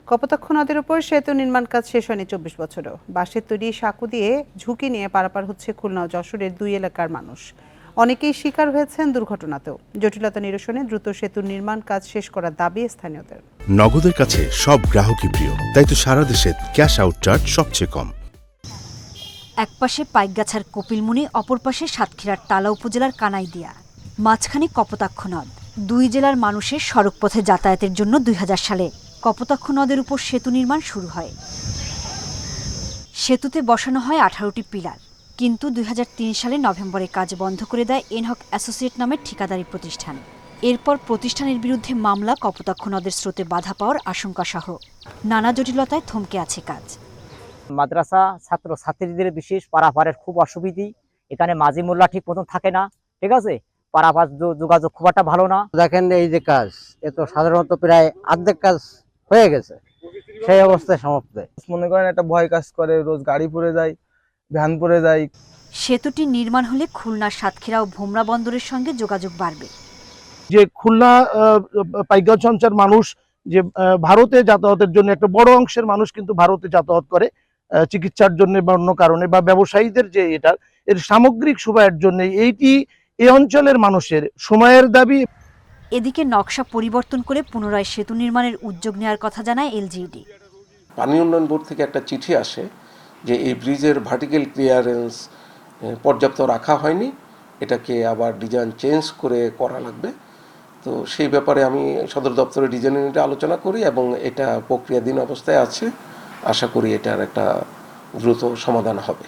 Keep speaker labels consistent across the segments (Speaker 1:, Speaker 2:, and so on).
Speaker 1: কপোতাক্ষ নদের উপর সেতু নির্মাণ কাজ শেষ হয়নি ২৪ বছরও। বাঁশের তৈরি সাঁকো দিয়ে ঝুঁকি নিয়ে পারাপার হচ্ছে খুলনা ও যশোরের দুই এলাকার মানুষ। অনেকেই শিকার হয়েছেন দুর্ঘটনাতেও। জটিলতা নিরসনে দ্রুত সেতুর নির্মাণ কাজ শেষ করার দাবি স্থানীয়দের।
Speaker 2: নগদের কাছে সব গ্রাহকই প্রিয়, তাই তো সারা দেশে ক্যাশ আউট চার্জ সবচেয়ে কম।
Speaker 3: একপাশে পাইকগাছার কপিলমুনি, অপর পাশে সাতক্ষীরার টালা উপজেলার কানাইদিয়া, মাঝখানে কপোতাক্ষ নদ। দুই জেলার মানুষের সড়কপথে যাতায়াতের জন্য ২০০০ সালে কপোতাক্ষ নদের উপর সেতু নির্মাণ শুরু হয়। সেতুতে বসানো হয় ১৮টি পিলার, কিন্তু ২০০৩ সালে নভেম্বরে কাজ বন্ধ করে দেয় এনহক অ্যাসোসিয়েট নামের ঠিকাদারি প্রতিষ্ঠান। এরপর প্রতিষ্ঠানের বিরুদ্ধে মামলা, কপোতাক্ষ নদের স্রোতে বাধা পাওয়ার আশঙ্কা সহ নানা জটিলতায় থমকে আছে কাজ।
Speaker 4: মাদ্রাসা ছাত্র ছাত্রীদের বিশেষ পারাপারের খুব অসুবিধি। এখানে মাঝি মোল্লা ঠিক মতন থাকে না, ঠিক আছে, পারাপার যোগাযোগ খুব একটা ভালো না।
Speaker 5: দেখেন এই যে কাজ, এ তো সাধারণত প্রায় অর্ধেক কাজ হয়ে গেছে, সেই অবস্থায় সমাপ্ত।
Speaker 6: মনে করেন একটা ভয় কাজ করে, রোজ গাড়ি পড়ে যায়, ভ্যান পড়ে যায়।
Speaker 3: সেতুটি নির্মাণ হলে খুলনা, সাতক্ষীরা ও ভোমরা বন্দরের সঙ্গে যোগাযোগ বাড়বে।
Speaker 7: যে খুলনা পাইকগাছ অঞ্চলের মানুষ যে ভারতে যাতায়াতের জন্য একটা বড় অংশের মানুষ কিন্তু ভারতে যাতায়াত করে চিকিৎসার জন্য বা অন্য কারণে, বা ব্যবসায়ীদের যে এর সামগ্রিক সুবাহের জন্য এই অঞ্চলের মানুষের সময়ের দাবি।
Speaker 3: এদিকে নকশা পরিবর্তন করে পুনরায় সেতু নির্মাণের উদ্যোগ নেওয়ার কথা জানায় এলজিইডি।
Speaker 8: পানি উন্নয়ন বোর্ড থেকে একটা চিঠি আসে যে এই ব্রিজের ভার্টিক্যাল ক্লিয়ারেন্স পর্যাপ্ত রাখা হয়নি, এটাকে আবার ডিজাইন চেঞ্জ করে করা লাগবে। তো সেই ব্যাপারে আমি সদর দপ্তরের ডিজাইন ইউনিটে আলোচনা করি এবং এটা প্রক্রিয়াধীন অবস্থায় আছে। আশা করি এটার একটা দ্রুত সমাধান হবে।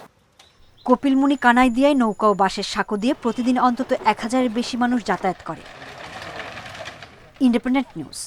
Speaker 3: কপিলমুনি, কানাইদিয়ায় নৌকা ও বাঁশের সাঁকো দিয়ে প্রতিদিন অন্তত ১,০০০-এর বেশি মানুষ যাতায়াত করে। Independent news.